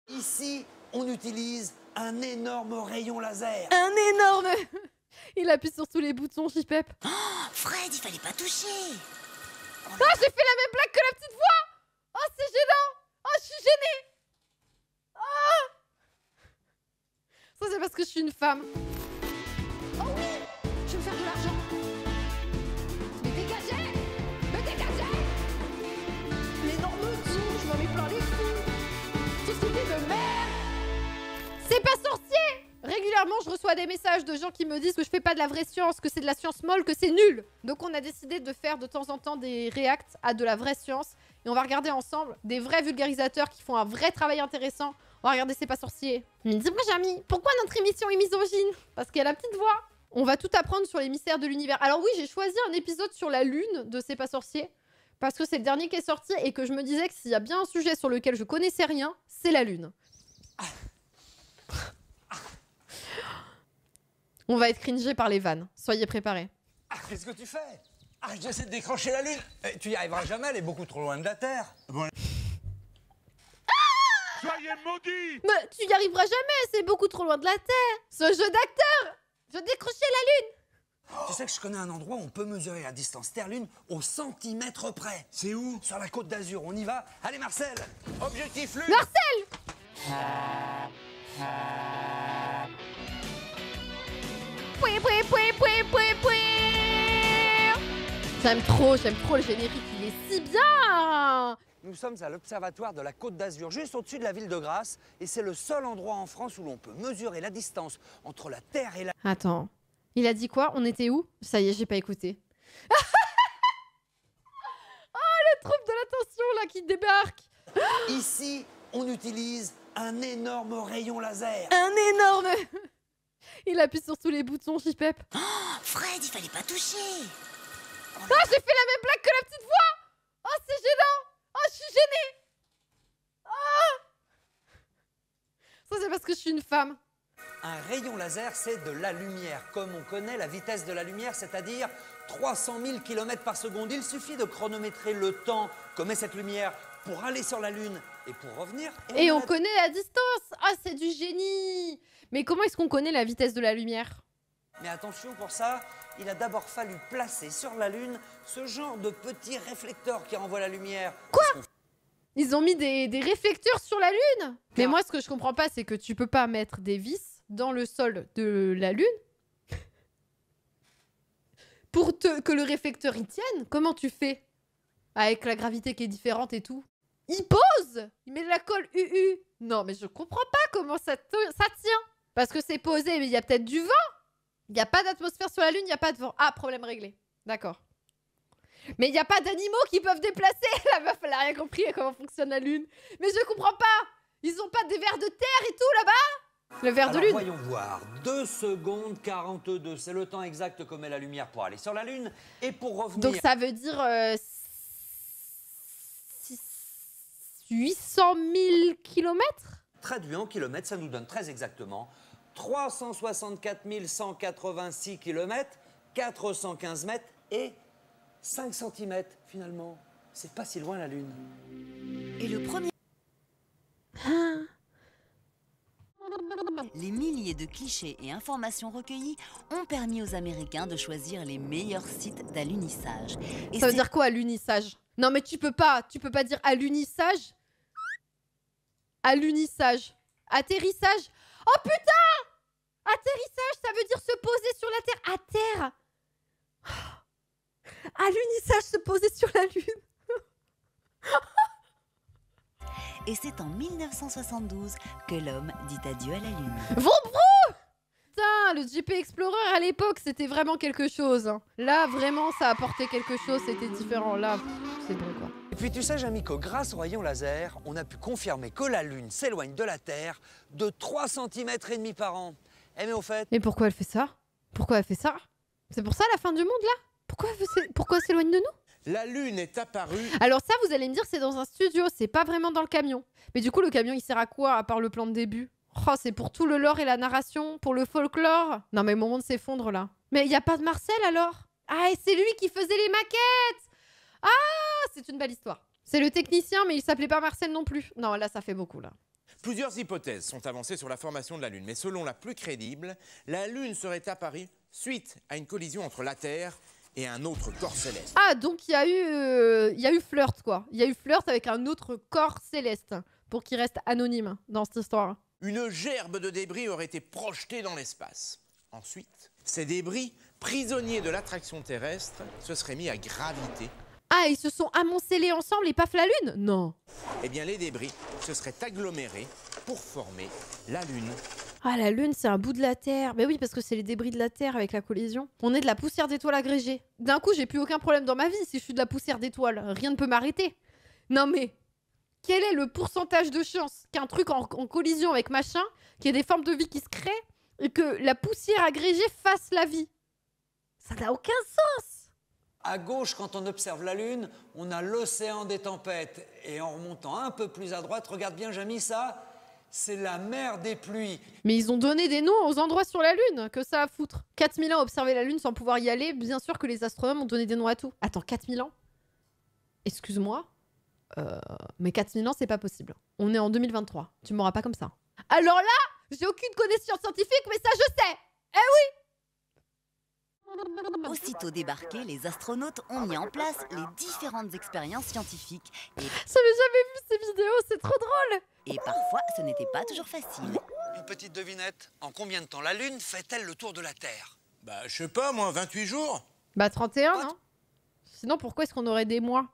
Ici, on utilise un énorme rayon laser. Un énorme. Il appuie sur tous les boutons, Chipep. Oh, Fred, il fallait pas toucher. Ah, j'ai fait la même blague que la petite voix. Oh, c'est gênant. Oh, je suis gênée. Oh. Ça, c'est parce que je suis une femme. Oh oui, je vais me faire de l'argent. Mais dégagez. Mais dégagez. L'énorme tour, je m'en mets plein les coups. Société de merde. C'est pas sorcier. Régulièrement, je reçois des messages de gens qui me disent que je fais pas de la vraie science, que c'est de la science molle, que c'est nul. Donc on a décidé de faire de temps en temps des reacts à de la vraie science. Et on va regarder ensemble des vrais vulgarisateurs qui font un vrai travail intéressant. On va regarder C'est pas sorcier. Dis-moi, Jamy, pourquoi notre émission est misogyne? Parce qu'il y a la petite voix. On va tout apprendre sur les mystères de l'univers. Alors oui, j'ai choisi un épisode sur la lune de C'est pas sorcier. Parce que c'est le dernier qui est sorti et que je me disais que s'il y a bien un sujet sur lequel je connaissais rien, c'est la lune. On va être cringé par les vannes. Soyez préparés. Ah, qu'est-ce que tu fais? Ah, j'essaie de décrocher la Lune. Tu y arriveras jamais, elle est beaucoup trop loin de la Terre. Bon. Soyez maudits! Mais tu y arriveras jamais, c'est beaucoup trop loin de la Terre. Ce jeu d'acteur. Je décrochais la lune. Tu sais que je connais un endroit où on peut mesurer la distance Terre-Lune au centimètre près. C'est où? Sur la côte d'Azur, on y va? Allez Marcel, objectif Lune. Marcel. Poué, poué, poué, poué, poué, poué. J'aime trop le générique, il est si bien. Nous sommes à l'observatoire de la Côte d'Azur, juste au-dessus de la ville de Grasse. Et c'est le seul endroit en France où l'on peut mesurer la distance entre la Terre et la... Attends, il a dit quoi? On était où? Ça y est, j'ai pas écouté. Oh, le troupe de l'attention là qui débarque. Ici, on utilise un énorme rayon laser. Un énorme. Il appuie sur tous les boutons, Chipep. Oh, Fred, il fallait pas toucher. Ah, j'ai fait la même blague que la petite voix. Oh, c'est gênant. Oh, je suis gênée. Oh. Ça, c'est parce que je suis une femme. Un rayon laser, c'est de la lumière. Comme on connaît la vitesse de la lumière, c'est-à-dire 300 000 km par seconde. Il suffit de chronométrer le temps que met cette lumière pour aller sur la Lune et pour revenir. Et on connaît la distance. Ah, c'est du génie. Mais comment est-ce qu'on connaît la vitesse de la lumière? Mais attention, pour ça, il a d'abord fallu placer sur la Lune ce genre de petits réflecteurs qui renvoient la lumière. Quoi? Ils ont mis des réflecteurs sur la Lune? Mais moi, ce que je comprends pas, c'est que tu peux pas mettre des vis dans le sol de la Lune pour que le réflecteur y tienne. Comment tu fais? Avec la gravité qui est différente et tout. Il pose! Il met de la colle UU. Non, mais je comprends pas comment ça tient. Parce que c'est posé, mais il y a peut-être du vent. Il n'y a pas d'atmosphère sur la Lune, il n'y a pas de vent. Ah, problème réglé. D'accord. Mais il n'y a pas d'animaux qui peuvent déplacer. La meuf, elle a rien compris à comment fonctionne la Lune. Mais je comprends pas. Ils ont pas des vers de terre et tout là-bas? Le ver de Lune. Voyons voir. 2 secondes 42. C'est le temps exact que met la lumière pour aller sur la Lune et pour revenir. Donc ça veut dire 800 000 kilomètres? Traduit en kilomètres, ça nous donne très exactement 364 186 km, 415 mètres et 5 cm finalement. C'est pas si loin la Lune. Et le premier... Les milliers de clichés et informations recueillis ont permis aux Américains de choisir les meilleurs sites d'alunissage. Et ça veut dire quoi, alunissage? Non mais tu peux pas dire alunissage. Alunissage. Atterrissage. Oh putain! Atterrissage, ça veut dire se poser sur la Terre. À terre. Alunissage, se poser sur la Lune. Et c'est en 1972 que l'homme dit adieu à la Lune. Vroom vroom! Putain, le JP Explorer à l'époque, c'était vraiment quelque chose. Hein. Là, vraiment, ça apportait quelque chose, c'était différent. Là, c'est bon, quoi. Et puis tu sais, Jamy, que grâce au rayon laser, on a pu confirmer que la Lune s'éloigne de la Terre de 3,5 cm par an. Eh mais au fait... Mais pourquoi elle fait ça? Pourquoi elle fait ça? C'est pour ça la fin du monde, là? Pourquoi elle s'éloigne de nous? La Lune est apparue... Alors ça, vous allez me dire, c'est dans un studio, c'est pas vraiment dans le camion. Mais du coup, le camion, il sert à quoi, à part le plan de début? Oh, c'est pour tout le lore et la narration, pour le folklore. Non mais mon monde s'effondre, là. Mais il y a pas de Marcel, alors? Ah, et c'est lui qui faisait les maquettes! Ah, c'est une belle histoire. C'est le technicien, mais il s'appelait pas Marcel non plus. Non, là, ça fait beaucoup, là. Plusieurs hypothèses sont avancées sur la formation de la Lune, mais selon la plus crédible, la Lune serait apparue suite à une collision entre la Terre et un autre corps céleste. Ah, donc il y a eu flirt, quoi. Il y a eu flirt avec un autre corps céleste, pour qu'il reste anonyme dans cette histoire. Une gerbe de débris aurait été projetée dans l'espace. Ensuite, ces débris, prisonniers de l'attraction terrestre, se seraient mis à graviter. Ah, ils se sont amoncellés ensemble et paf la Lune? Non. Eh bien, les débris se seraient agglomérés pour former la Lune. Ah, la Lune, c'est un bout de la Terre. Mais oui, parce que c'est les débris de la Terre avec la collision. On est de la poussière d'étoiles agrégée. D'un coup, j'ai plus aucun problème dans ma vie si je suis de la poussière d'étoiles. Rien ne peut m'arrêter. Non mais, quel est le pourcentage de chance qu'un truc en collision avec machin, qu'il y ait des formes de vie qui se créent, et que la poussière agrégée fasse la vie? Ça n'a aucun sens. À gauche, quand on observe la Lune, on a l'océan des tempêtes. Et en remontant un peu plus à droite, regarde bien, Jamy, ça, c'est la mer des pluies. Mais ils ont donné des noms aux endroits sur la Lune, que ça à foutre. 4000 ans à observer la Lune sans pouvoir y aller, bien sûr que les astronomes ont donné des noms à tout. Attends, 4000 ans? Excuse-moi, mais 4000 ans, c'est pas possible. On est en 2023, tu m'auras pas comme ça. Alors là, j'ai aucune connaissance scientifique, mais ça je sais. Eh oui. Aussitôt débarqués, les astronautes ont mis en place les différentes expériences scientifiques. J'avais jamais vu ces vidéos, c'est trop drôle. Et parfois, ce n'était pas toujours facile. Une petite devinette, en combien de temps la Lune fait-elle le tour de la Terre? Bah, je sais pas, moi, 28 jours. Bah 31, non? Sinon, pourquoi est-ce qu'on aurait des mois?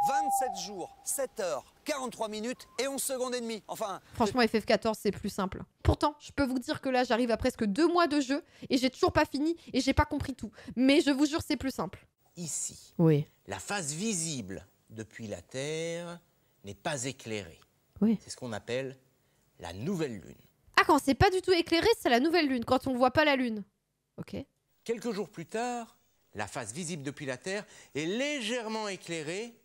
27 jours, 7 heures, 43 minutes et 11 secondes et demie. Enfin... Franchement, FF14, c'est plus simple. Pourtant, je peux vous dire que là, j'arrive à presque 2 mois de jeu et j'ai toujours pas fini et j'ai pas compris tout. Mais je vous jure, c'est plus simple. Ici, Oui. la face visible depuis la Terre n'est pas éclairée. Oui. C'est ce qu'on appelle la nouvelle Lune. Ah, quand c'est pas du tout éclairé, c'est la nouvelle Lune, quand on voit pas la Lune. Ok. Quelques jours plus tard, la face visible depuis la Terre est légèrement éclairée.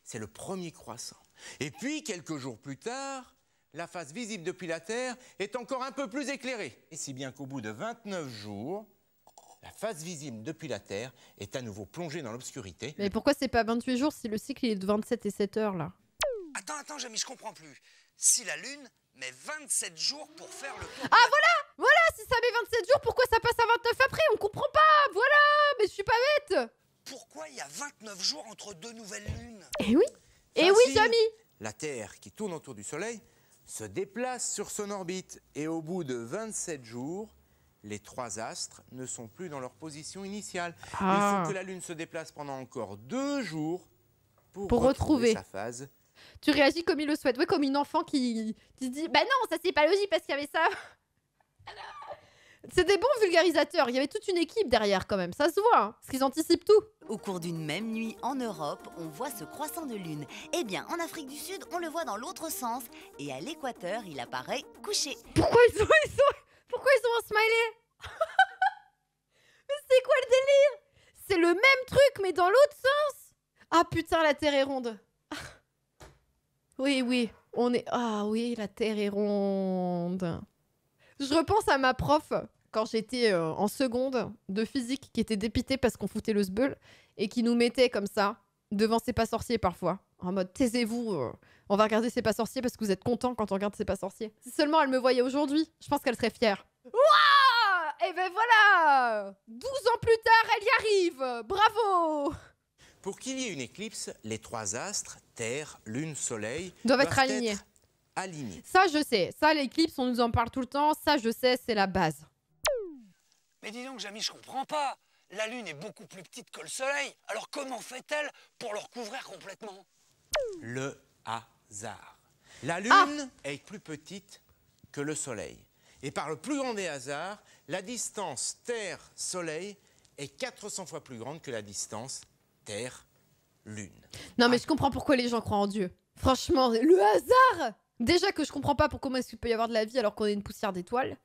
C'est le premier croissant. Et puis, quelques jours plus tard, la face visible depuis la Terre est encore un peu plus éclairée. Et si bien qu'au bout de 29 jours, la face visible depuis la Terre est à nouveau plongée dans l'obscurité. Mais pourquoi c'est pas 28 jours si le cycle il est de 27 et 7 heures, là? Attends, Jamy, je comprends plus. Si la Lune met 27 jours pour faire le tour... Ah, voilà! Si ça met 27 jours, pourquoi ça passe à 29 après? On comprend pas! Voilà! Mais je suis pas bête! Pourquoi il y a 29 jours entre deux nouvelles lunes? Eh oui! Eh oui, Facile. Jamy! La Terre, qui tourne autour du Soleil, se déplace sur son orbite. Et au bout de 27 jours, les 3 astres ne sont plus dans leur position initiale. Ah. Il faut que la Lune se déplace pendant encore 2 jours pour retrouver sa phase. Tu réagis comme il le souhaite. Ouais, comme une enfant qui se dit bah non, ça c'est pas logique parce qu'il y avait ça. C'est des bons vulgarisateurs. Il y avait toute une équipe derrière quand même. Ça se voit, hein, parce qu'ils anticipent tout. Au cours d'une même nuit en Europe, on voit ce croissant de lune. Eh bien, en Afrique du Sud, on le voit dans l'autre sens. Et à l'équateur, il apparaît couché. Pourquoi ils ont un smiley? Mais c'est quoi le délire? C'est le même truc, mais dans l'autre sens. Ah putain, la Terre est ronde. Oui, on est... Ah oui, la Terre est ronde. Je repense à ma prof, quand j'étais en seconde de physique, qui était dépitée parce qu'on foutait le sbeul, et qui nous mettait comme ça, devant C'est pas sorcier parfois. En mode, taisez-vous, on va regarder C'est pas sorcier parce que vous êtes contents quand on regarde C'est pas sorcier. Si seulement elle me voyait aujourd'hui, je pense qu'elle serait fière. Ouah! Et ben voilà! 12 ans plus tard, elle y arrive! Bravo! Pour qu'il y ait une éclipse, les 3 astres, Terre, Lune, Soleil, Doivent être alignés. Alignés. Ça, je sais. Ça, l'éclipse, on nous en parle tout le temps. Ça, je sais, c'est la base. Mais dis donc, Jamy, je comprends pas. La Lune est beaucoup plus petite que le Soleil. Alors comment fait-elle pour le recouvrir complètement? Le hasard. La Lune est plus petite que le Soleil. Et par le plus grand des hasards, la distance Terre-Soleil est 400 fois plus grande que la distance Terre-Lune. Non, mais je comprends pourquoi les gens croient en Dieu. Franchement, le hasard! Déjà que je comprends pas pourquoi il peut y avoir de la vie alors qu'on est une poussière d'étoiles.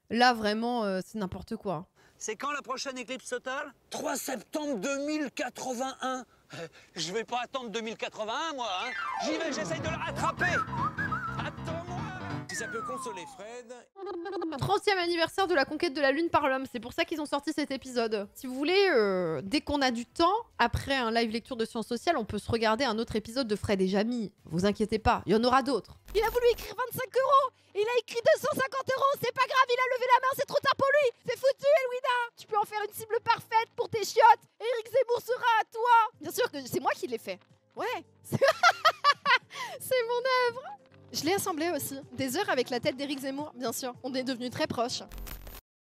Là, vraiment, c'est n'importe quoi. C'est quand la prochaine éclipse totale? 3 septembre 2081. Je vais pas attendre 2081, moi. Hein. J'y vais, j'essaye de le rattraper. Attends-moi. Si ça peut consoler Fred. 30e anniversaire de la conquête de la Lune par l'homme, c'est pour ça qu'ils ont sorti cet épisode. Si vous voulez, dès qu'on a du temps, après un live lecture de sciences sociales, on peut se regarder un autre épisode de Fred et Jamy. Vous inquiétez pas, il y en aura d'autres. Il a voulu écrire 25 €, il a écrit 250 €, c'est pas grave, il a levé la main, c'est trop tard pour lui. C'est foutu, Elwina. Tu peux en faire une cible parfaite pour tes chiottes. Éric Zemmour sera à toi. Bien sûr que c'est moi qui l'ai fait. Ouais. C'est mon œuvre. Je l'ai assemblé aussi. Des heures avec la tête d'Éric Zemmour, bien sûr. On est devenus très proches.